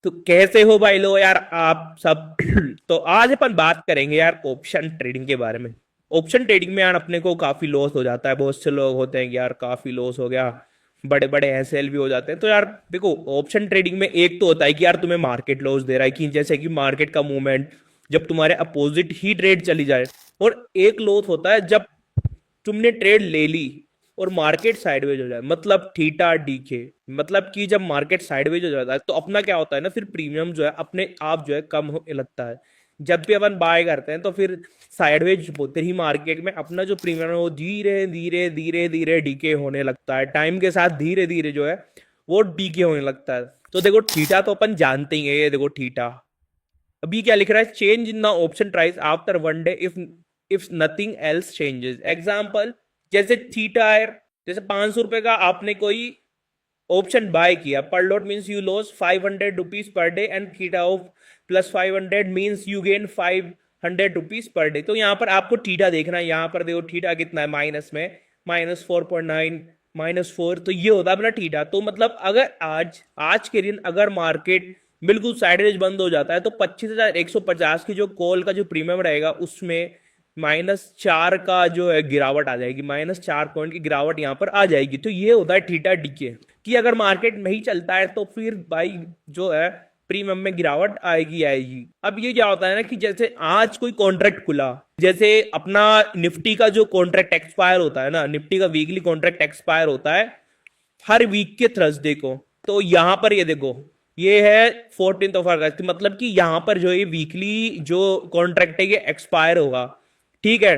तो कैसे हो भाई लो यार आप सब। तो आज अपन बात करेंगे यार ऑप्शन ट्रेडिंग के बारे में। ऑप्शन ट्रेडिंग में यार अपने को काफी लॉस हो जाता है, बहुत से लोग होते हैं कि यार काफी लॉस हो गया, बड़े बड़े एसएल भी हो जाते हैं। तो यार देखो, ऑप्शन ट्रेडिंग में एक तो होता है कि यार तुम्हें मार्केट लॉस दे रहा है, कि जैसे कि मार्केट का मूवमेंट जब तुम्हारे अपोजिट ही ट्रेड चली जाए। और एक लॉस होता है जब तुमने ट्रेड ले ली और मार्केट साइडवेज हो जाए, मतलब थीटा डीके। मतलब कि जब मार्केट साइडवेज हो जाता है तो अपना क्या होता है ना, फिर प्रीमियम जो है अपने आप जो है कम होने लगता है। जब भी अपन बाय करते हैं तो फिर साइडवेज होते ही मार्केट में अपना जो प्रीमियम है वो धीरे धीरे धीरे धीरे डीके होने लगता है, टाइम के साथ धीरे धीरे जो है वो डीके होने लगता है। तो देखो थीटा तो अपन जानते ही है, ये देखो थीटा अभी क्या लिख रहा है, change in the option price after one day if nothing else changes. Example, जैसे थीटा है, जैसे 500 रुपए का आपने कोई ऑप्शन बाय किया, पर lot means you loss 500 rupees per day and theta of +500 means you gain 500 rupees per day. तो यहाँ पर आपको थीटा देखना है, यहाँ पर देखो थीटा कितना है, माइनस में -4.9 -4। तो ये होता है अपना थीटा। तो मतलब अगर आज आज के दिन अगर मार्केट बिल्कुल साइडवेज बंद हो जाता है तो 25,150 की जो कॉल का जो प्रीमियम रहेगा उसमें -4 का जो है गिरावट आ जाएगी, -4 पॉइंट की गिरावट यहाँ पर आ जाएगी। तो ये होता है थीटा डीके, कि अगर मार्केट नहीं चलता है तो फिर भाई जो है प्रीमियम में गिरावट आएगी आएगी। अब ये क्या होता है ना कि जैसे आज कोई कॉन्ट्रैक्ट खुला, जैसे अपना निफ्टी का जो कॉन्ट्रैक्ट एक्सपायर होता है ना, निफ्टी का वीकली कॉन्ट्रैक्ट एक्सपायर होता है हर वीक के थर्सडे को। तो यहां पर ये देखो, ये है 14 अगस्त, मतलब कि यहां पर जो ये वीकली जो कॉन्ट्रैक्ट है ये एक्सपायर होगा। ठीक है,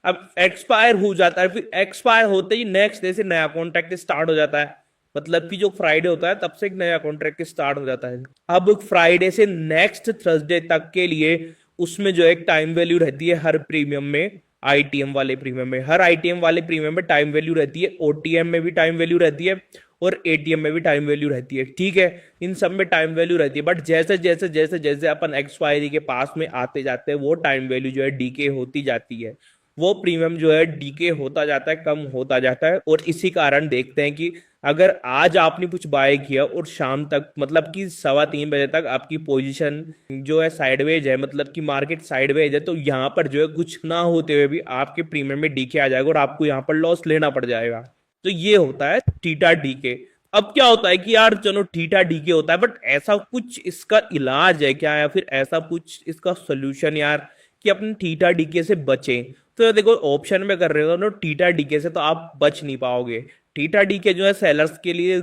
अब एक्सपायर हो जाता है, फिर एक्सपायर होते ही नेक्स्ट डे से नया कॉन्ट्रैक्ट स्टार्ट हो जाता है। मतलब कि जो फ्राइडे होता है तब से एक नया कॉन्ट्रैक्ट स्टार्ट हो जाता है। अब फ्राइडे से नेक्स्ट थर्सडे तक के लिए उसमें जो एक टाइम वैल्यू रहती है हर प्रीमियम में। आईटीएम वाले प्रीमियम में, हर आईटीएम वाले प्रीमियम में टाइम वैल्यू रहती है, ओटीएम में भी टाइम वैल्यू रहती है और एटीएम में भी टाइम वैल्यू रहती है। ठीक है, इन सब में टाइम वैल्यू रहती है, बट जैसे जैसे जैसे जैसे अपन एक्सपायरी के पास में आते जाते हैं वो टाइम वैल्यू जो है डीके होती जाती है, वो प्रीमियम जो है डीके होता जाता है, कम होता जाता है। और इसी कारण देखते हैं कि अगर आज आपने कुछ बाय किया और शाम तक मतलब कि 3:15 बजे तक आपकी पोजीशन जो है साइडवेज है, मतलब कि मार्केट साइडवेज है, तो यहाँ पर जो है कुछ ना होते हुए भी आपके प्रीमियम में डीके आ जाएगा और आपको यहाँ पर लॉस लेना पड़ जाएगा। तो ये होता है थीटा डीके। अब क्या होता है कि यार चलो थीटा डीके होता है, बट ऐसा कुछ इसका इलाज है क्या, या फिर ऐसा कुछ इसका सोल्यूशन यार कि अपने थीटा डीके से बचें। तो देखो ऑप्शन में कर रहे हो ना थीटा डीके से, तो आप बच नहीं पाओगे। थीटा डीके जो है सेलर्स के लिए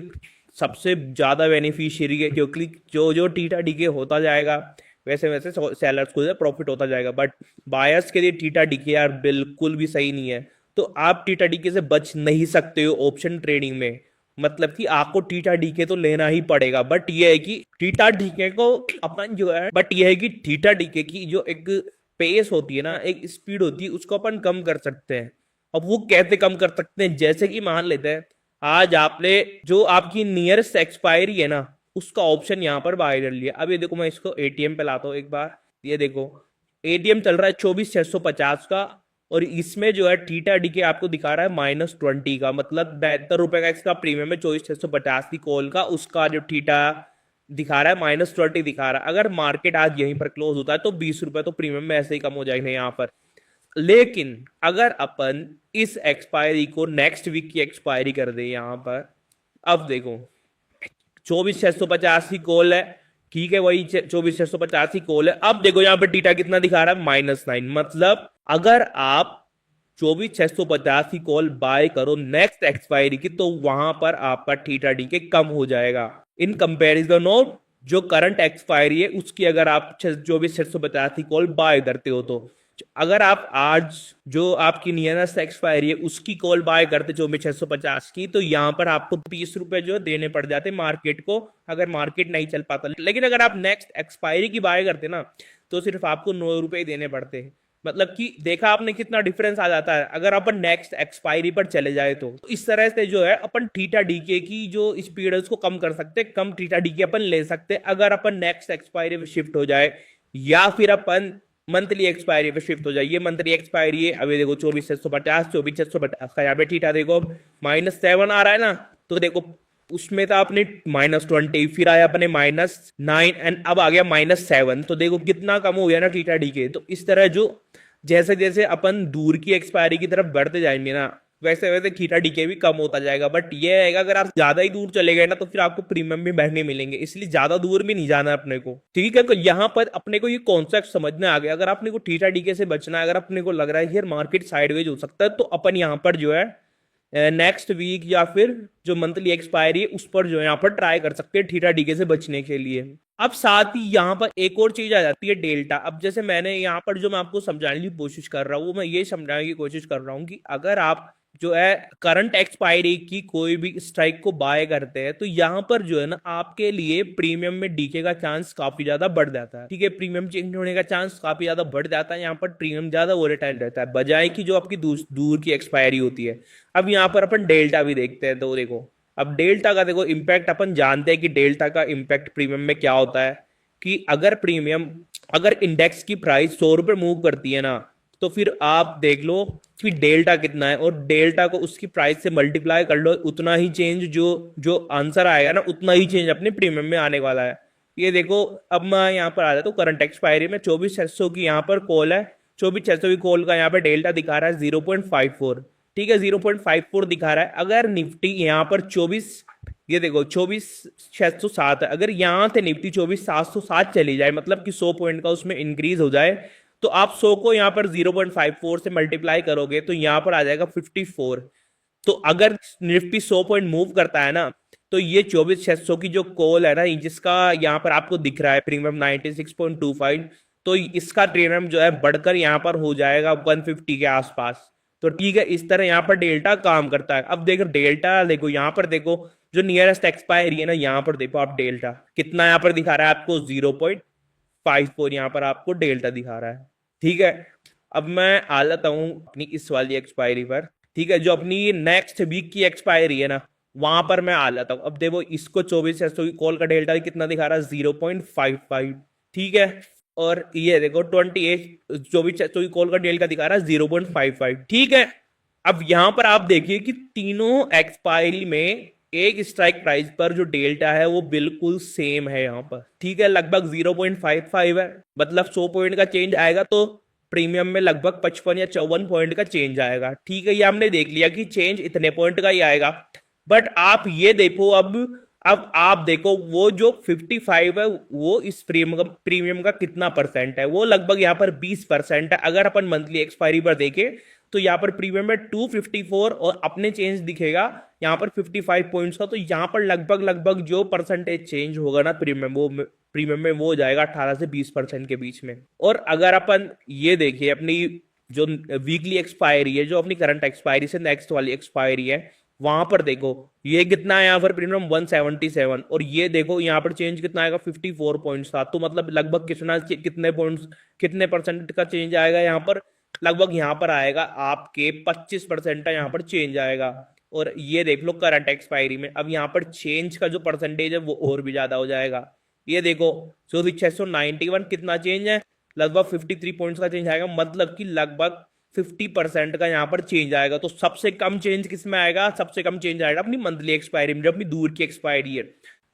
सबसे ज्यादा बेनिफिशियरी है, क्योंकि जो जो थीटा डीके होता जाएगा वैसे वैसे सेलर्स को प्रॉफिट होता जाएगा। बट बायर्स के लिए थीटा डीके यार बिल्कुल भी सही नहीं है। तो आप थीटा डीके से बच नहीं सकते हो ऑप्शन ट्रेडिंग में। मतलब कि आपको थीटा डीके तो लेना ही पड़ेगा, बट ये है कि थीटा डीके को अपन जो है, बट ये है कि थीटा डीके की जो एक पेस होती है ना, एक स्पीड होती है, उसको अपन कम कर सकते हैं। अब वो कैसे कम कर सकते हैं, जैसे कि मान लेते हैं आज आपने जो आपकी नियरेस्ट एक्सपायरी है ना उसका ऑप्शन यहाँ पर बाय कर लिया। अब ये देखो, मैं इसको एटीएम पे लाता हूँ एक बार। ये देखो एटीएम चल रहा है 24,650 का, और इसमें जो है थीटा डीके आपको दिखा रहा है -20 का, मतलब 72 रुपए का इसका प्रीमियम है 24,650 की कॉल का। उसका जो थीटा दिखा रहा है -20 दिखा रहा है। अगर मार्केट आज यहीं पर क्लोज होता है तो 20 रुपए तो प्रीमियम में ऐसे ही कम हो जाएंगे यहाँ पर। लेकिन अगर अपन इस एक्सपायरी को नेक्स्ट वीक की एक्सपायरी कर दे यहाँ पर, अब देखो 24,650 की कॉल है, ठीक है, वही 24,650 की कॉल है। अब देखो यहाँ पे टीटा कितना दिखा रहा है, -9। मतलब अगर आप 24,650 की कॉल बाय करो नेक्स्ट एक्सपायरी की, तो वहां पर आपका थीटा डी के कम हो जाएगा इन कंपैरिजन ऑफ जो करंट एक्सपायरी है उसकी। अगर आप 24,650 की कॉल बाय करते हो तो अगर आप आज जो आपकी नियरेस्ट एक्सपायरी है उसकी कॉल बाय करते 24,650 की, तो यहाँ पर आपको 20 रुपए जो देने पड़ जाते मार्केट को, अगर मार्केट नहीं चल पाता। लेकिन अगर आप नेक्स्ट एक्सपायरी की बाय करते ना तो सिर्फ आपको 9 रुपए ही देने पड़ते हैं। मतलब कि देखा आपने कितना डिफरेंस आ जाता है अगर अपन नेक्स्ट एक्सपायरी पर चले जाए तो। इस तरह से जो है अपन थीटा डीके की जो स्पीड है उसको कम कर सकते हैं, कम थीटा डीके अपन ले सकते हैं अगर अपन नेक्स्ट एक्सपायरी पे शिफ्ट हो जाए, या फिर अपन मंथली एक्सपायरी पे शिफ्ट हो जाए। ये मंथली एक्सपायरी है, अभी देखो 24,650 24,650 का यहाँ पे थीटा देखो -7 आ रहा है ना। तो देखो उसमें था अपने -20, फिर आया अपने -9 एंड अब आ गया -7। तो देखो कितना कम हो गया ना थीटा डीके। तो इस तरह जो जैसे जैसे अपन दूर की एक्सपायरी की तरफ बढ़ते जाएंगे ना, वैसे वैसे थीटा डीके भी कम होता जाएगा। बट ये है कि अगर आप ज्यादा ही दूर चले गए ना तो फिर आपको प्रीमियम भी महंगे मिलेंगे, इसलिए ज्यादा दूर भी नहीं जाना अपने को। ठीक है, तो यहाँ पर अपने को ये कॉन्सेप्ट समझ में आ गया। अगर अपने को थीटा डीके से बचना है, अगर अपने को लग रहा है यार मार्केट साइडवेज हो सकता है, तो अपन यहाँ पर जो है नेक्स्ट वीक या फिर जो मंथली एक्सपायरी है उस पर जो है यहाँ पर ट्राई कर सकते हैं थीटा डीके से बचने के लिए। अब साथ ही यहाँ पर एक और चीज आ जाती है, डेल्टा। अब जैसे मैंने यहाँ पर जो मैं आपको समझाने की कोशिश कर रहा हूँ, वो मैं ये समझाने की कोशिश कर रहा हूँ कि अगर आप जो है करंट एक्सपायरी की कोई भी स्ट्राइक को बाय करते हैं, तो यहाँ पर जो है ना आपके लिए प्रीमियम में डीके का चांस काफी ज्यादा बढ़ जाता है। ठीक है, प्रीमियम चेंज होने का चांस काफी ज्यादा बढ़ जाता है। यहाँ पर प्रीमियम ज्यादा वोलेटाइल रहता है बजाय कि जो आपकी दूर की एक्सपायरी होती है। अब यहाँ पर अपन डेल्टा भी देखते हैं, तो देखो अब डेल्टा का देखो इम्पैक्ट अपन जानते हैं कि डेल्टा का इम्पैक्ट प्रीमियम में क्या होता है कि अगर इंडेक्स की प्राइस 100 रुपये मूव करती है ना, तो फिर आप देख लो कि डेल्टा कितना है, और डेल्टा को उसकी प्राइस से मल्टीप्लाई कर लो, उतना ही चेंज जो जो आंसर आएगा ना, उतना ही चेंज अपने प्रीमियम में आने वाला है। ये देखो, अब मैं यहाँ पर आ जाता हूँ करंट एक्सपायरी में। 24,600 की यहाँ पर कॉल है, 24,600 की कॉल का यहाँ पर डेल्टा दिखा रहा है 0.54। ठीक है, 0.54 दिखा रहा है। अगर निफ्टी यहाँ पर 24, ये देखो 24,607 है, अगर यहाँ से निफ्टी 24,707 चली जाए, मतलब कि 100 पॉइंट का उसमें इंक्रीज हो जाए, तो आप 100 को यहाँ पर 0.54 से मल्टीप्लाई करोगे तो यहाँ पर आ जाएगा 54। तो अगर निफ्टी 100 पॉइंट मूव करता है ना, तो ये 24,600 की जो कॉल है ना, जिसका यहाँ पर आपको दिख रहा है प्रीमियम 96.25, तो इसका प्रीमियम जो है बढ़कर यहाँ पर हो जाएगा 150 के आसपास। तो ठीक है, इस तरह यहाँ पर डेल्टा काम करता है। अब देखो डेल्टा, देखो यहाँ पर देखो जो नियरेस्ट एक्सपायरी है ना, यहाँ पर देखो आप डेल्टा कितना यहाँ पर दिखा रहा है आपको 0.54 यहाँ पर आपको डेल्टा दिखा रहा है। ठीक है, अब मैं आ जाता हूँ अपनी इस वाली एक्सपायरी पर। ठीक है, जो अपनी नेक्स्ट वीक की एक्सपायरी है ना, वहां पर मैं आ जाता हूँ। अब देखो इसको 24,600 की कॉल का डेल्टा कितना दिखा रहा है 0.55। ठीक है, और ये देखो 24,600 की कॉल का डेल्टा दिखा रहा है 0.55। ठीक है, अब यहां पर आप देखिए कि तीनों एक्सपायरी में एक स्ट्राइक प्राइस पर जो डेल्टा है वो बिल्कुल सेम है यहाँ पर। ठीक है, लगभग 0.55 है, मतलब 100 पॉइंट का चेंज आएगा तो प्रीमियम में लगभग 55 या 54 पॉइंट का चेंज आएगा। ठीक है, ये हमने देख लिया कि चेंज इतने पॉइंट का ही आएगा। बट आप ये देखो, अब आप देखो वो जो 55 है वो इस प्रीमियम का कितना परसेंट है, वो लगभग यहाँ पर 20% है। अगर अपन मंथली एक्सपायरी पर देखें तो यहाँ पर प्रीमियम में 254 और अपने चेंज दिखेगा यहाँ पर 55 पॉइंट्स का। तो यहाँ पर लगभग लगभग जो परसेंटेज चेंज होगा ना प्रीमियम में वो हो जाएगा 18 से 20% के बीच में। और अगर अपन ये देखिए अपनी जो वीकली एक्सपायरी है, जो अपनी करंट एक्सपायरी से नेक्स्ट वाली एक्सपायरी है, वहां पर देखो ये कितना है यहाँ पर प्रीमियम 177, और ये देखो यहाँ पर चेंज कितना आएगा 54 पॉइंट्स का। तो मतलब लगभग कितने पॉइंट्स, कितने परसेंट का चेंज आएगा यहाँ पर, लगभग यहाँ पर आएगा आपके 25% का यहाँ पर चेंज आएगा। और ये देख लो करंट एक्सपायरी में, अब यहाँ पर चेंज का जो परसेंटेज है वो और भी ज्यादा हो जाएगा। ये देखो 691 कितना चेंज है, लगभग 53 पॉइंट्स का चेंज आएगा, मतलब कि लगभग 50% का यहाँ पर चेंज आएगा। तो सबसे कम चेंज किस में आएगा, सबसे कम चेंज आएगा अपनी मंथली एक्सपायरी में, अपनी दूर की एक्सपायरी है।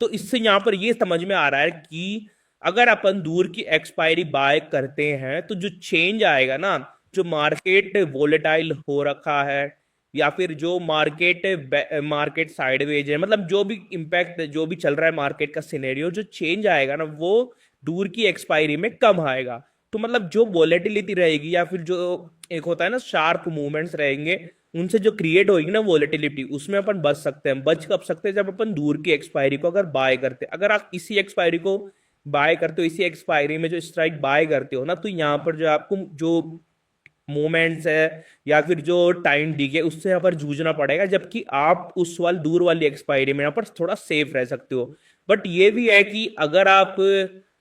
तो इससे यहाँ पर ये समझ में आ रहा है कि अगर अपन दूर की एक्सपायरी बाय करते हैं तो जो चेंज आएगा ना, जो मार्केट वोलेटाइल हो रखा है या फिर जो मार्केट साइडवेज है, मतलब जो भी इंपैक्ट जो भी चल रहा है मार्केट का सिनेरियो, जो चेंज आएगा ना वो दूर की एक्सपायरी में कम आएगा। तो मतलब जो वोलेटिलिटी रहेगी या फिर जो एक होता है ना शार्प मूवमेंट्स रहेंगे, उनसे जो क्रिएट होगी ना वोलेटिलिटी, उसमें अपन बच सकते हैं। बच कब सकते हैं, जब अपन दूर की एक्सपायरी को अगर बाय करते हैं। अगर आप इसी एक्सपायरी को बाय करते हो, इसी एक्सपायरी में जो स्ट्राइक बाय करते हो ना, तो यहाँ पर जो आपको जो मोमेंट्स है या फिर जो टाइम डी है उससे यहाँ पर जूझना पड़ेगा, जबकि आप उस वाल दूर वाली एक्सपायरी में यहाँ पर थोड़ा सेफ रह सकते हो। बट ये भी है कि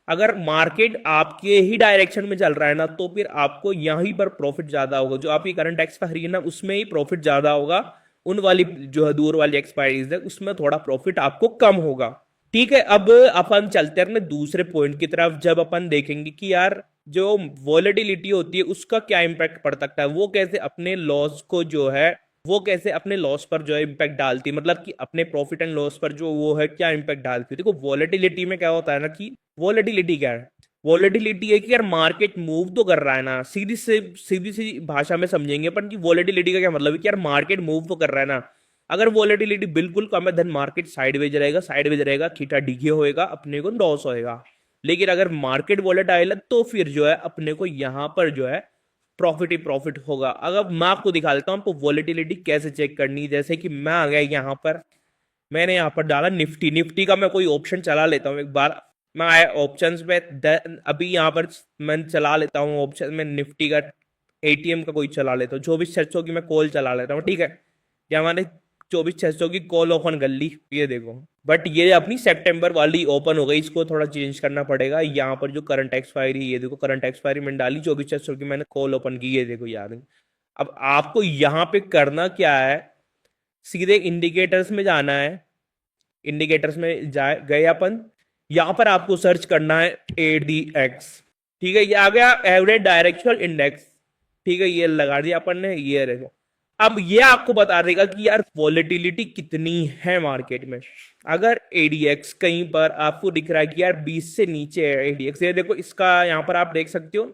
अगर मार्केट आपके ही डायरेक्शन में चल रहा है ना, तो फिर आपको यहीं पर प्रॉफिट ज्यादा होगा। जो आपकी करंट एक्सपायरी है ना उसमें ही प्रॉफिट ज्यादा होगा, उन वाली जो है दूर वाली एक्सपायरीज है उसमें थोड़ा प्रॉफिट आपको कम होगा। ठीक है, अब अपन चलते हैं अपने दूसरे पॉइंट की तरफ। जब अपन देखेंगे कि यार जो वॉलेटिलिटी होती है उसका क्या इंपैक्ट पड़ सकता है, वो कैसे अपने लॉस को जो है वो कैसे अपने लॉस पर जो है इम्पैक्ट डालती है, मतलब कि अपने प्रॉफिट एंड लॉस पर जो वो है क्या इम्पैक्ट डालती है। देखो वॉलेटिलिटी में क्या होता है ना कि वॉलेटिलिटी क्या है, वॉलेटिलिटी है कि यार मार्केट मूव तो कर रहा है ना, सीधी सी भाषा में समझेंगे अपन कि वॉलेटिलिटी का क्या मतलब है कि यार मार्केट मूव तो कर रहा है ना। अगर वॉलेटिलिटी बिल्कुल कम है देन मार्केट साइडवेज रहेगा, थीटा डीके होएगा, अपने को लॉस होएगा। लेकिन अगर मार्केट वॉलेटाइल है तो फिर जो है अपने को यहाँ पर जो है प्रॉफिट ही प्रॉफिट होगा। अगर मैं आपको दिखा देता हूँ आपको वॉलेटिलिटी कैसे चेक करनी है। जैसे कि मैं आ गया यहाँ पर, मैंने यहाँ पर डाला निफ्टी, निफ्टी का मैं कोई ऑप्शन चला लेता हूँ एक बार। मैं आया ऑप्शंस में अभी यहाँ पर मैं चला लेता हूँ ऑप्शन में निफ्टी का, एटीएम का कोई चला लेता हूँ, 24,600 की मैं कॉल चला लेता हूँ, ठीक है। या मैंने 24,600 की कॉल ओपन कर ली, ये देखो। बट ये अपनी सितंबर वाली ओपन हो गई, इसको थोड़ा चेंज करना पड़ेगा। यहाँ पर जो करंट एक्सपायरी, ये देखो करंट एक्सपायरी मैंने डाली 24,600 की, मैंने कॉल ओपन की, ये देखो यार। अब आपको यहाँ पे करना क्या है, सीधे इंडिकेटर्स में जाना है। इंडिकेटर्स में जाए गए अपन, यहाँ पर आपको सर्च करना है ADX, ठीक है। ये आ गया एवरेज डायरेक्शनल इंडेक्स, ठीक है, ये लगा दिया अपन ने, ये देखो। अब ये आपको बता देगा कि यार वॉलेटिलिटी कितनी है मार्केट में। अगर ADX कहीं पर आपको दिख रहा है कि यार 20 से नीचे है ADX, ये देखो इसका यहाँ पर आप देख सकते हो,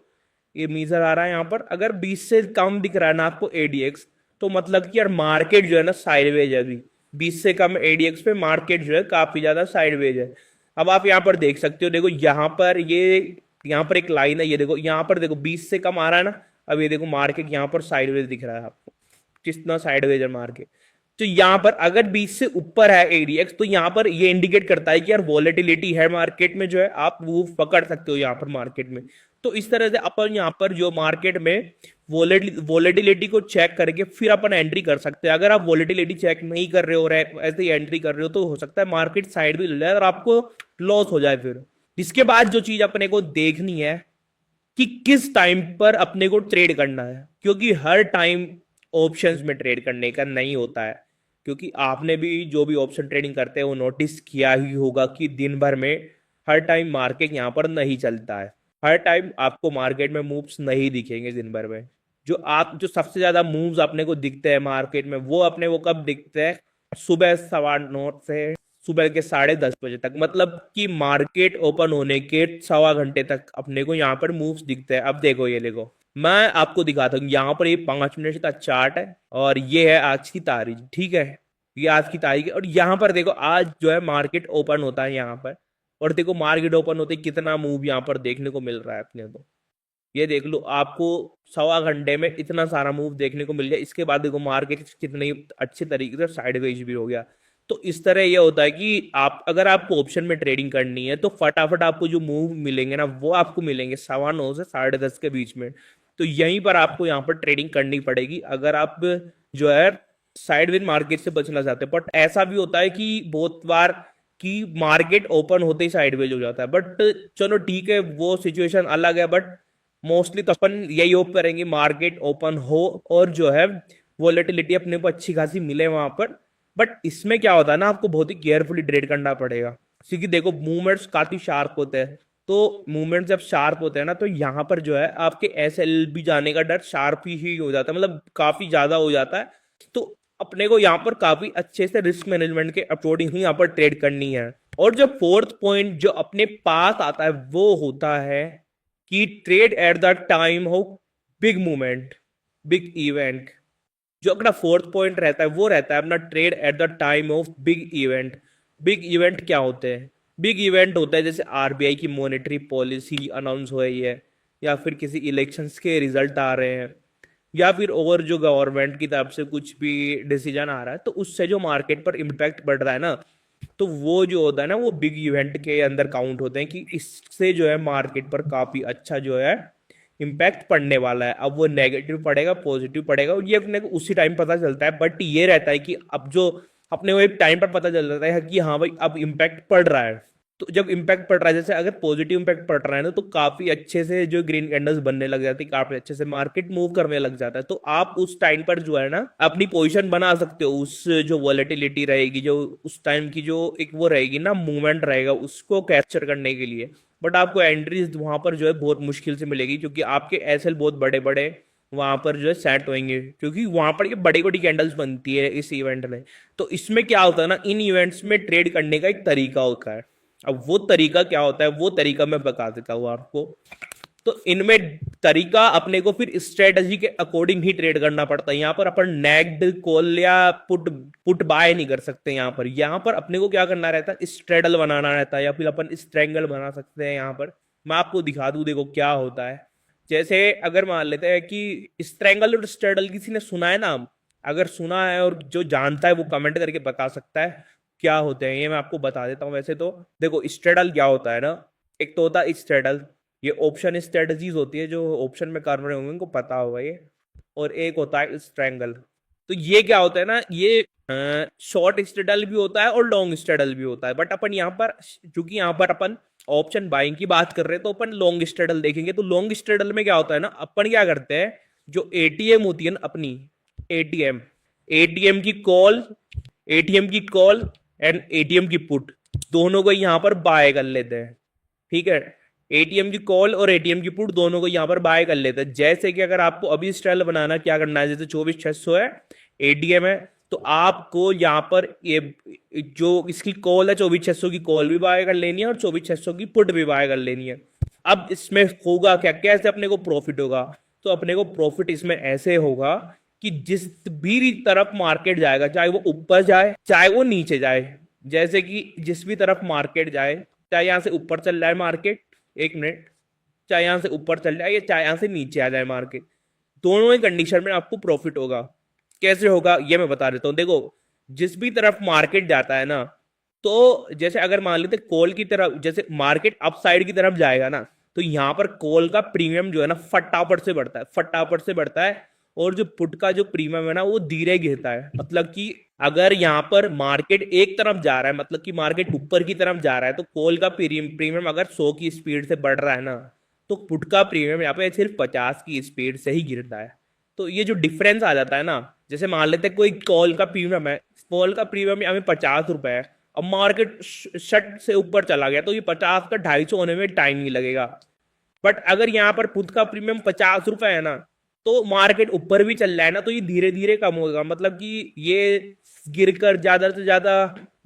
ये मीजर आ रहा है यहाँ पर। अगर 20 से कम दिख रहा है ना आपको ADX, तो मतलब कि यार मार्केट जो है ना साइडवेज है अभी। 20 से कम ADX पे मार्केट जो है काफी ज्यादा साइडवेज है। अब आप यहाँ पर देख सकते हो, देखो यहाँ पर यहाँ पर एक लाइन है, ये देखो यहाँ पर देखो 20 से कम आ रहा है ना। अब ये देखो मार्केट यहाँ पर साइडवेज दिख रहा है आपको, कितना साइडवेज है मार्केट। तो यहाँ पर अगर 20 से ऊपर है ADX, तो यहाँ पर ये इंडिकेट करता है कि यार वॉलेटिलिटी है मार्केट में, जो है आप मूव पकड़ सकते हो यहाँ पर मार्केट में। तो इस तरह से अपन यहाँ पर जो मार्केट में वॉलेटिलिटी को चेक करके फिर अपन एंट्री कर सकते हैं। अगर आप वॉलेटिलिटी चेक नहीं कर रहे हो, ऐसे ही एंट्री कर रहे हो, तो हो सकता है मार्केट साइड भी ले जाए और आपको लॉस हो जाए फिर। इसके बाद जो चीज अपने को देखनी है कि किस टाइम पर अपने को ट्रेड करना है, क्योंकि हर टाइम ऑप्शंस में ट्रेड करने का नहीं होता है। क्योंकि आपने भी जो भी ऑप्शन ट्रेडिंग करते हैं वो नोटिस किया ही होगा कि दिन भर में हर टाइम मार्केट यहाँ पर नहीं चलता है। हर टाइम आपको मार्केट में मूव्स नहीं दिखेंगे दिन भर में। जो सबसे ज्यादा मूव्स अपने को दिखते हैं मार्केट में, वो अपने को कब दिखते हैं, सुबह 9:15 से सुबह के 10:30 बजे तक, मतलब कि मार्केट ओपन होने के 1.25 घंटे तक अपने को यहाँ पर मूव्स दिखते हैं। अब देखो, ये देखो मैं आपको दिखाता हूँ, यहाँ पर ये 5 मिनट का चार्ट है और ये है आज की तारीख, ठीक है। ये आज की तारीख है और यहाँ पर देखो आज जो है मार्केट ओपन होता है यहाँ पर, और देखो मार्केट ओपन होते कितना मूव यहाँ पर देखने को मिल रहा है अपने को। ये देख लो, आपको 1.25 घंटे में इतना सारा मूव देखने को मिल गया। इसके बाद देखो मार्केट कितनी अच्छे तरीके से साइडवेज भी हो गया। तो इस तरह ये होता है कि आप अगर आपको ऑप्शन में ट्रेडिंग करनी है तो फटाफट आपको जो मूव मिलेंगे ना वो आपको मिलेंगे 9:15 से 10:30 के बीच में। तो यहीं पर आपको यहाँ पर ट्रेडिंग करनी पड़ेगी अगर आप जो है साइडवेज मार्केट से बचना चाहते हैं। बट ऐसा भी होता है कि बहुत बार कि मार्केट ओपन होते ही साइडवेज हो जाता है, बट चलो ठीक है वो सिचुएशन अलग है। बट मोस्टली तो अपन यही होप करेंगे मार्केट ओपन हो और जो है वॉलेटिलिटी अपने को अच्छी खासी मिले वहां पर। बट इसमें क्या होता है ना, आपको बहुत ही केयरफुली ट्रेड करना पड़ेगा, क्योंकि देखो मूवमेंट्स काफी शार्प होते हैं। तो मूवमेंट जब शार्प होते हैं ना, तो यहाँ पर जो है आपके SLB जाने का डर शार्प ही हो जाता है, मतलब काफी ज्यादा हो जाता है। तो अपने को यहाँ पर काफी अच्छे से रिस्क मैनेजमेंट के अकॉर्डिंग ही यहाँ पर ट्रेड करनी है। और जो फोर्थ पॉइंट जो अपने पास आता है वो होता है कि ट्रेड एट द टाइम हो बिग मूवमेंट, बिग इवेंट। जो अपना फोर्थ पॉइंट रहता है वो रहता है अपना trade at the time of big event. Big event क्या होते हैं? बिग इवेंट होता है जैसे RBI की मॉनेटरी पॉलिसी अनाउंस हो रही है, या फिर किसी इलेक्शंस के रिजल्ट आ रहे हैं, या फिर और जो गवर्नमेंट की तरफ से कुछ भी डिसीजन आ रहा है, तो उससे जो मार्केट पर इम्पैक्ट पड़ रहा है ना, तो वो जो होता है ना वो बिग इवेंट के अंदर काउंट होते हैं कि इससे जो है मार्केट पर काफी अच्छा जो है इम्पैक्ट पड़ने वाला है। अब वो नेगेटिव पड़ेगा पॉजिटिव पड़ेगा ये अपने को उसी टाइम पता चलता है। बट ये रहता है कि अब जो अपने को एक टाइम पर पता चल जाता है कि हाँ भाई अब इम्पैक्ट पड़ रहा है। तो जब इम्पैक्ट पड़ रहा है, जैसे अगर पॉजिटिव इम्पैक्ट पड़ रहा है ना, तो काफी अच्छे से जो ग्रीन कैंडल्स बनने लग जाती है, काफी अच्छे से मार्केट मूव करने लग जाता है। तो आप उस टाइम पर जो है ना अपनी पोजीशन बना सकते हो, उस जो वॉलेटिलिटी रहेगी, जो उस टाइम की जो एक वो रहेगी ना मूवमेंट रहेगा, उसको कैप्चर करने के लिए। बट आपको एंट्रीज वहां पर जो है बहुत मुश्किल से मिलेगी, क्योंकि आपके SL बहुत बड़े बड़े वहां पर जो है सेट होंगे, क्योंकि वहां पर ये बड़ी बड़ी कैंडल्स बनती है इस इवेंट में। तो इसमें क्या होता है ना, इन इवेंट्स में ट्रेड करने का एक तरीका होता है। अब वो तरीका क्या होता है, वो तरीका मैं बता देता हूँ आपको। तो इनमें तरीका अपने को फिर स्ट्रेटजी के अकॉर्डिंग ही ट्रेड करना पड़ता है। यहाँ पर अपन नेग्ड कॉल या पुट पुट बाय नहीं कर सकते। यहाँ पर अपने को क्या करना रहता है, स्ट्रेडल बनाना रहता है, या फिर अपन स्ट्रेंगल बना सकते हैं। यहाँ पर मैं आपको दिखा दूं, देखो क्या होता है। जैसे अगर मान लेते हैं कि स्ट्रेंगल और स्ट्रेडल किसी ने सुना है नाम, अगर सुना है और जो जानता है वो कमेंट करके बता सकता है क्या होते हैं। ये मैं आपको बता देता हूँ। वैसे तो देखो स्ट्रेडल क्या होता है ना, एक तो होता है स्ट्रेडल, ये ऑप्शन स्ट्रेटजीज होती है, जो ऑप्शन में कर रहे होंगे उनको पता होगा ये। और एक होता है स्ट्रेंगल। तो ये क्या होता है ना, ये शॉर्ट स्ट्रेडल भी होता है और लॉन्ग स्ट्रेडल भी होता है। बट अपन यहाँ पर, चूंकि यहाँ पर अपन ऑप्शन बाइंग की बात कर रहे हैं, तो अपन लॉन्ग स्ट्रेडल देखेंगे। तो लॉन्ग स्ट्रेडल में क्या होता है ना, अपन क्या करते हैं, जो एटीएम होती है ना अपनी, एटीएम एटीएम की कॉल, एटीएम की कॉल एंड एटीएम की पुट, दोनों को यहाँ पर बाय कर लेते हैं। ठीक है, एटीएम की कॉल और एटीएम की पुट दोनों को यहाँ पर बाय कर लेते हैं। जैसे कि अगर आपको अभी स्ट्रेल बनाना, क्या करना है, जैसे 24,600 है, एटीएम है, तो आपको यहाँ पर ये जो इसकी कॉल है 24,600 की कॉल भी बाय कर लेनी है और 24,600 की पुट भी बाय कर लेनी है। अब इसमें होगा क्या, कैसे अपने को प्रॉफिट होगा, तो अपने को प्रॉफिट इसमें ऐसे होगा कि जिस भी तरफ मार्केट जाएगा, चाहे वो ऊपर जाए चाहे वो नीचे जाए, जैसे कि जिस भी तरफ मार्केट जाए, चाहे यहाँ से ऊपर चल जाए मार्केट, एक मिनट, चाहे यहाँ से ऊपर चल जाए या चाहे यहाँ से नीचे आ जाए मार्केट, दोनों ही कंडीशन में आपको प्रॉफिट होगा। कैसे होगा ये मैं बता देता हूँ। देखो जिस भी तरफ मार्केट जाता है ना, तो जैसे अगर मान लेते कॉल की तरफ, जैसे मार्केट अप साइड की तरफ जाएगा ना, तो यहाँ पर कॉल का प्रीमियम जो है ना फटाफट से बढ़ता है, फटाफट से बढ़ता है। और जो पुट का जो प्रीमियम है ना वो धीरे गिरता है। मतलब कि अगर यहाँ पर मार्केट एक तरफ जा रहा है, मतलब कि मार्केट ऊपर की तरफ जा रहा है, तो कॉल का प्रीमियम अगर 100 की स्पीड से बढ़ रहा है ना, तो पुट का प्रीमियम यहाँ पे सिर्फ 50 की स्पीड से ही गिरता है। तो ये जो डिफरेंस आ जाता है ना, जैसे मान लेते हैं कोई कॉल का प्रीमियम है, कॉल का प्रीमियम यहाँ पे 50 रुपए है, अब मार्केट शट से ऊपर चला गया, तो ये 50 का 250 होने में टाइम नहीं लगेगा। बट अगर यहाँ पर पुट का प्रीमियम 50 रुपए है ना, तो मार्केट ऊपर भी चल रहा है ना, तो ये धीरे धीरे कम होगा। मतलब कि ये गिरकर ज्यादा से ज्यादा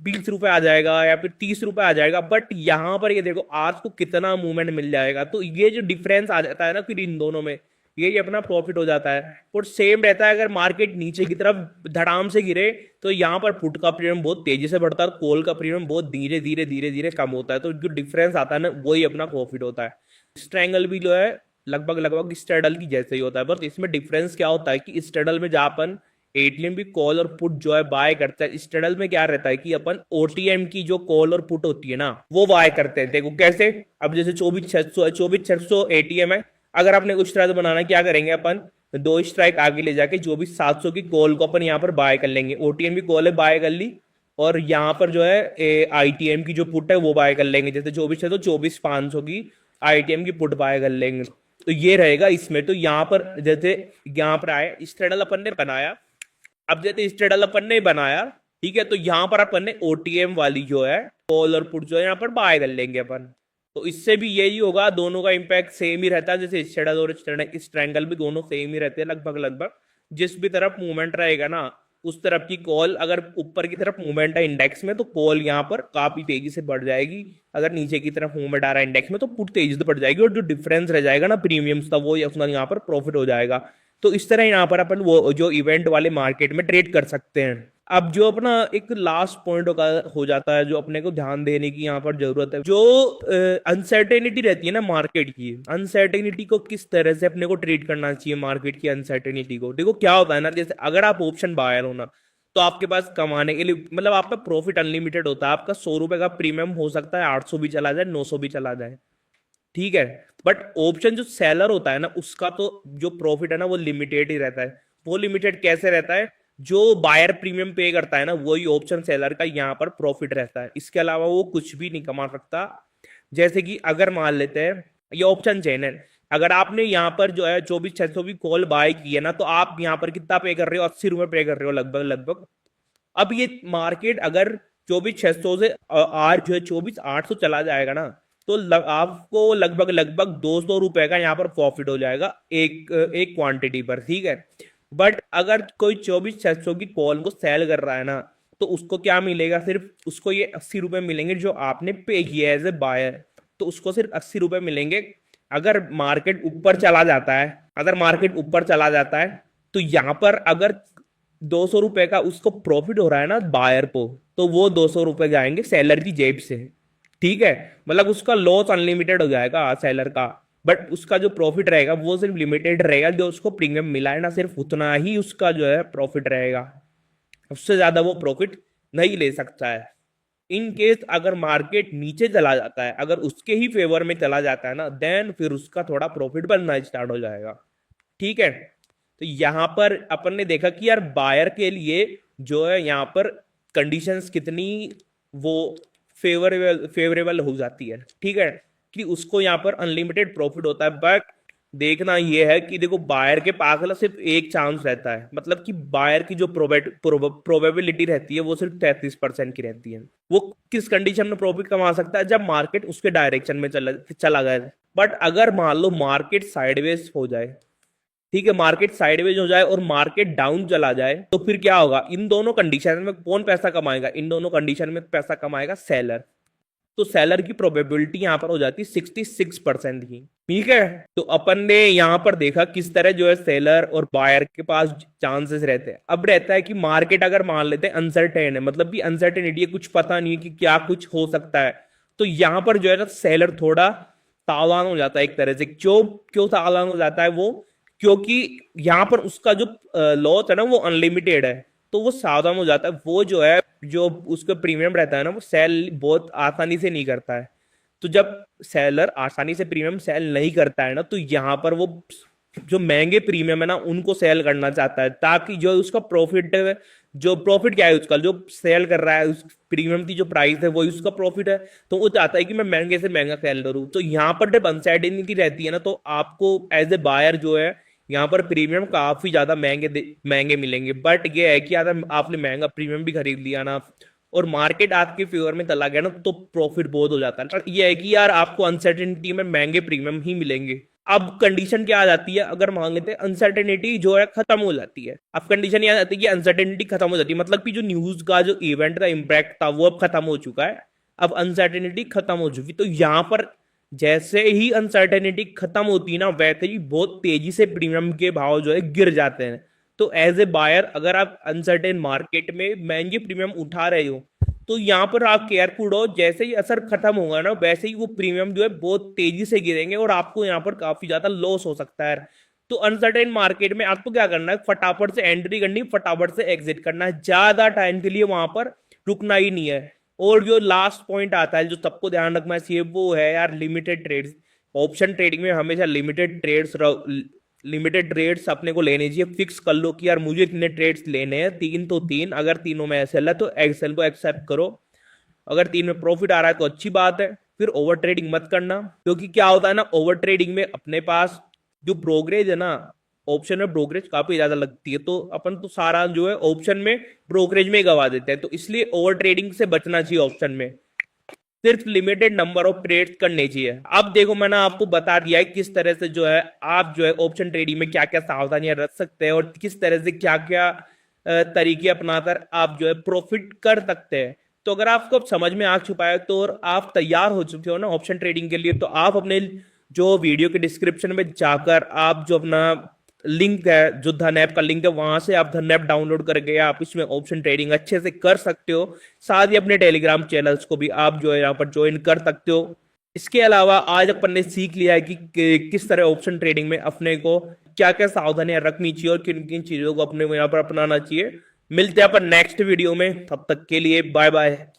20 रुपए आ जाएगा या फिर 30 रुपए आ जाएगा। बट यहाँ पर ये देखो आज को कितना मूवमेंट मिल जाएगा। तो ये जो डिफरेंस आ जाता है ना फिर इन दोनों में, ये अपना प्रॉफिट हो जाता है। और सेम रहता है अगर मार्केट नीचे की तरफ धड़ाम से गिरे, तो यहाँ पर पुट का प्रीमियम बहुत तेजी से बढ़ता है और कॉल का प्रीमियम बहुत धीरे धीरे धीरे धीरे कम होता है। तो जो डिफरेंस आता है ना वही अपना प्रॉफिट होता है। स्ट्रैंगल भी जो है लगभग लगभग स्ट्रेडल की जैसे ही होता है, बट इसमें डिफरेंस क्या होता है कि स्ट्रेडल में जहाँ अपन एटीएम की कॉल और पुट जो है बाय करता है, स्ट्रेडल में क्या रहता है कि अपन ओटीएम की जो कॉल और पुट होती है ना वो बाय करते हैं। देखो कैसे, अब जैसे 24,600 है, 24,600 एटीएम है, अगर आपने कुछ स्ट्राइक बनाना क्या करेंगे, अपन 2 स्ट्राइक आगे ले जाके 24,700 की कॉल को अपन यहाँ पर बाय कर लेंगे। ओटीएम की कॉल है बाय कर ली, और यहाँ पर जो है आईटीएम की जो पुट है वो बाय कर लेंगे। जैसे 24 है तो 24,500 की आईटीएम की पुट बाय कर लेंगे। तो ये रहेगा इसमें। तो यहाँ पर जैसे यहाँ पर आए स्ट्रेडल अपन ने बनाया, अब जैसे स्ट्रेडल अपन ने बनाया, ठीक है, तो यहाँ पर अपन ने ओटीएम वाली जो है कॉल और पुट जो है यहाँ पर बाय कर लेंगे अपन। तो इससे भी यही होगा, दोनों का इम्पैक्ट सेम ही रहता है। जैसे स्ट्रेडल और स्ट्रैंगल भी दोनों सेम ही रहते हैं लगभग लगभग। जिस भी तरफ मूवमेंट रहेगा ना उस तरफ की कॉल, अगर ऊपर की तरफ मूवमेंट है इंडेक्स में तो कॉल यहाँ पर काफी तेजी से बढ़ जाएगी, अगर नीचे की तरफ मूवमेंट आ रहा है इंडेक्स में तो पुट तेजी से बढ़ जाएगी। और जो डिफरेंस रह जाएगा ना प्रीमियम्स का वो अपना यहाँ पर प्रॉफिट हो जाएगा। तो इस तरह यहाँ पर अपन वो जो इवेंट वाले मार्केट में ट्रेड कर सकते हैं। अब जो अपना एक लास्ट पॉइंट हो जाता है जो अपने को ध्यान देने की यहाँ पर जरूरत है, जो अनसर्टेनिटी रहती है ना मार्केट की, अनसर्टेनिटी को किस तरह से अपने को ट्रीट करना चाहिए। मार्केट की अनसर्टेनिटी को देखो क्या होता है ना, जैसे अगर आप ऑप्शन बायर हो ना, तो आपके पास कमाने के लिए मतलब आपका प्रॉफिट अनलिमिटेड होता है। आपका 100 रुपए का प्रीमियम हो सकता है 800 भी चला जाए, 900 भी चला जाए, ठीक है। बट ऑप्शन जो सेलर होता है ना उसका तो जो प्रॉफिट है ना वो लिमिटेड ही रहता है। वो लिमिटेड कैसे रहता है, जो बायर प्रीमियम पे करता है ना वही ऑप्शन सेलर का यहाँ पर प्रॉफिट रहता है। इसके अलावा वो कुछ भी नहीं कमा सकता। जैसे कि अगर मान लेते हैं ये ऑप्शन चेन है, अगर आपने यहाँ पर जो है 24,600 की कॉल बाय की है ना, तो आप यहाँ पर कितना पे कर रहे हो, 80 रुपए पे कर रहे हो लगभग लगभग। अब ये मार्केट अगर 24,600 से आज जो है 24,800 चला जाएगा ना, तो आपको लगभग लगभग 200 रुपए का यहाँ पर प्रॉफिट हो जाएगा एक एक क्वांटिटी पर, ठीक है। बट अगर कोई 2400 की कॉल को सेल कर रहा है ना, तो उसको क्या मिलेगा, सिर्फ उसको ये 80 रुपए मिलेंगे जो आपने पे किया एज ए बायर। तो उसको सिर्फ 80 रुपए मिलेंगे। अगर मार्केट ऊपर चला जाता है, अगर मार्केट ऊपर चला जाता है, तो यहाँ पर अगर 200 रुपए का उसको प्रॉफिट हो रहा है ना बायर को, तो वो 200 रुपए जाएंगे सेलर की जेब से, ठीक है। मतलब उसका लॉस अनलिमिटेड हो जाएगा सेलर का, बट उसका जो प्रॉफिट रहेगा वो सिर्फ लिमिटेड रहेगा। जो उसको प्रीमियम मिला है ना, सिर्फ उतना ही उसका जो है प्रॉफिट रहेगा, उससे ज्यादा वो प्रॉफिट नहीं ले सकता है। इन केस अगर मार्केट नीचे चला जाता है, अगर उसके ही फेवर में चला जाता है ना, देन फिर उसका थोड़ा प्रॉफिट बनना स्टार्ट हो जाएगा, ठीक है। तो यहाँ पर अपन ने देखा कि यार बायर के लिए जो है यहाँ पर कंडीशंस कितनी वो फेवरेबल फेवरेबल हो जाती है, ठीक है, कि उसको यहाँ पर अनलिमिटेड प्रॉफिट होता है। बट देखना ये है कि देखो बायर के पास ना सिर्फ एक चांस रहता है, मतलब कि बायर की जो प्रोबेबिलिटी रहती है वो सिर्फ 33% की रहती है। वो किस कंडीशन में प्रॉफिट कमा सकता है, जब मार्केट उसके डायरेक्शन में चला गया। बट अगर मान लो मार्केट साइडवेज हो जाए, ठीक है, मार्केट साइडवेज हो जाए और मार्केट डाउन चला जाए, तो फिर क्या होगा, इन दोनों कंडीशन में कौन पैसा कमाएगा, इन दोनों कंडीशन में पैसा कमाएगा सेलर। तो सेलर की प्रोबेबिलिटी यहां पर हो जाती है 66% की, ठीक है। तो अपन ने यहां पर देखा किस तरह जो है सेलर और बायर के पास चांसेस रहते हैं। अब रहता है कि मार्केट अगर मान लेते हैं अनसर्टेन है, मतलब कि अनसर्टेनिटी है, कुछ पता नहीं है कि क्या कुछ हो सकता है, तो यहां पर जो है ना सेलर थोड़ा सावधान हो जाता है एक तरह से। क्यों क्यों सावधान हो जाता है वो, क्योंकि यहाँ पर उसका जो लॉस है ना वो अनलिमिटेड है, तो वो सावधान हो जाता है। वो जो है जो उसका प्रीमियम रहता है ना, वो सेल बहुत आसानी से नहीं करता है। तो जब सेलर आसानी से प्रीमियम सेल नहीं करता है ना, तो यहाँ पर वो जो महंगे प्रीमियम है ना उनको सेल करना चाहता है, ताकि जो उसका प्रॉफिट है, जो प्रॉफिट क्या है उसका, जो सेल कर रहा है उस प्रीमियम की जो प्राइस है वही उसका प्रॉफिट है। तो वो चाहता है कि मैं महंगे से महंगा सेल करूँ। तो यहाँ पर जब अनसर्टेनिटी रहती है ना, तो आपको एज ए बायर जो है यहाँ पर प्रीमियम काफी ज्यादा महंगे मिलेंगे। बट ये है कि अगर आपने महंगा प्रीमियम भी खरीद लिया ना और मार्केट आपके फेवर में चला गया ना, तो प्रॉफिट बहुत हो जाता है। ये है कि यार आपको अनसर्टेनिटी में महंगे प्रीमियम ही मिलेंगे। अब कंडीशन क्या आ जाती है, अगर मान लेते हैं अनसर्टेनिटी जो है खत्म हो जाती है, अब कंडीशन ये आ जाती है कि अनसर्टेनिटी खत्म हो जाती है, मतलब कि जो न्यूज का जो इवेंट का इम्पैक्ट था वो अब खत्म हो चुका है, अब अनसर्टेनिटी खत्म हो चुकी। तो यहाँ पर जैसे ही अनसर्टेनिटी खत्म होती है ना, वैसे ही बहुत तेजी से प्रीमियम के भाव जो है गिर जाते हैं। तो एज ए बायर अगर आप अनसर्टेन मार्केट में महंगे प्रीमियम उठा रहे हो, तो यहाँ पर आप केयरफुल हो। जैसे ही असर खत्म होगा ना, वैसे ही वो प्रीमियम जो है बहुत तेजी से गिरेंगे और आपको यहाँ पर काफी ज्यादा लॉस हो सकता है। तो अनसर्टेन मार्केट में आपको क्या करना है, फटाफट से एंट्री करनी, फटाफट से एग्जिट करना है, ज्यादा टाइम के लिए वहां पर रुकना ही नहीं है। और जो लास्ट पॉइंट आता है जो सबको ध्यान रखना चाहिए, वो है यार लिमिटेड ट्रेड्स। ऑप्शन ट्रेडिंग में हमेशा लिमिटेड ट्रेड्स अपने को लेने चाहिए। फिक्स कर लो कि यार मुझे इतने ट्रेड्स लेने हैं, तीन तो तीन, अगर तीनों में एक्सेल है तो एक्सेल को एक्सेप्ट करो। अगर तीन में प्रॉफिट आ रहा है तो अच्छी बात है, फिर ओवर ट्रेडिंग मत करना। क्योंकि क्या होता है ना, ओवर ट्रेडिंग में अपने पास जो ब्रोकरेज है ना, ऑप्शन में ब्रोकरेज काफी ज्यादा लगती है, तो अपन तो सारा जो है ऑप्शन में ब्रोकरेज में गवा देते हैं। तो इसलिए ओवर ट्रेडिंग से बचना चाहिए। ऑप्शन में सिर्फ लिमिटेड नंबर ऑफ ट्रेड्स करने चाहिए। अब देखो मैंने आपको बता दिया है किस तरह से जो है आप जो है ऑप्शन ट्रेडिंग में क्या क्या सावधानियां रख सकते हैं और किस तरह से क्या क्या तरीके अपनाकर आप जो है प्रॉफिट कर सकते हैं। तो अगर आपको समझ में आ चुका है तो और आप तैयार हो चुके हो ना ऑप्शन ट्रेडिंग के लिए, तो आप अपने जो वीडियो के डिस्क्रिप्शन में जाकर आप जो अपना लिंक है, जो धन ऐप का लिंक है, वहां से आप धन ऐप डाउनलोड करके आप इसमें ऑप्शन ट्रेडिंग अच्छे से कर सकते हो। साथ ही अपने टेलीग्राम चैनल्स को भी आप जो है यहाँ पर ज्वाइन कर सकते हो। इसके अलावा आज अपन ने सीख लिया है कि किस तरह ऑप्शन ट्रेडिंग में अपने को क्या क्या सावधानियां रखनी चाहिए और किन किन चीजों को अपने को यहाँ पर अपनाना चाहिए। मिलते हैं अपन नेक्स्ट वीडियो में, तब तक के लिए बाय बाय।